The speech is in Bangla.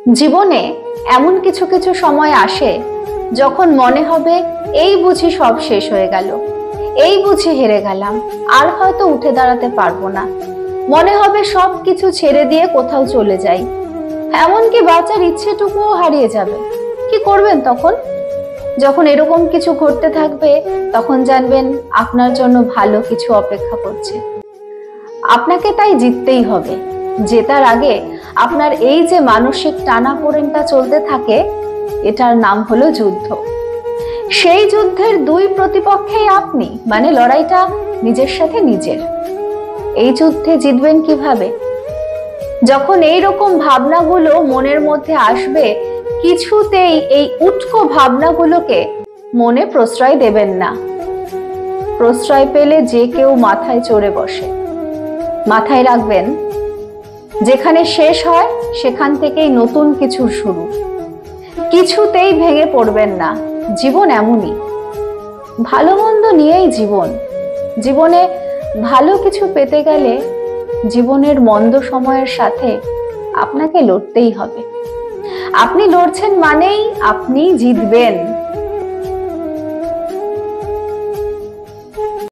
জীবনে এমন কিছু কিছু সময় আসে যখন মনে হবে এই বুঝি সব শেষ হয়ে গেল, এই বুঝি হেরে গেলাম, আর হয়তো উঠে দাঁড়াতে পারবো না। মনে হবে সব কিছু ছেড়ে দিয়ে কোথাও চলে যাই, এমনকি বাঁচার ইচ্ছেটুকুও হারিয়ে যাবে। কি করবেন তখন? যখন এরকম কিছু ঘটতে থাকবে তখন জানবেন আপনার জন্য ভালো কিছু অপেক্ষা করছে। আপনাকে তাই জিততেই হবে। জেতার আগে আপনার এই যে মানসিক টানাপোড়েনটা চলতে থাকে, এটার নাম হলো যুদ্ধ। সেই যুদ্ধের দুই প্রতিপক্ষেই আপনি, মানে লড়াইটা নিজের সাথে নিজের। এই যুদ্ধে জিতবেন কিভাবে? যখন এই রকম ভাবনাগুলো মনের মধ্যে আসবে, কিছুতেই এই উটকো ভাবনাগুলোকে মনে প্রশ্রয় দেবেন না। প্রশ্রয় পেলে যে কেউ মাথায় চড়ে বসে। মাথায় রাখবেন, যেখানে শেষ হয় সেখান থেকেই নতুন কিছুর শুরু। কিছুতেই ভেঙে পড়বেন না। জীবন এমনই, ভালো মন্দ নিয়েই জীবন। জীবনে ভালো কিছু পেতে গেলে জীবনের মন্দ সময়ের সাথে আপনাকে লড়তেই হবে। আপনি লড়ছেন মানেই আপনি জিতবেন।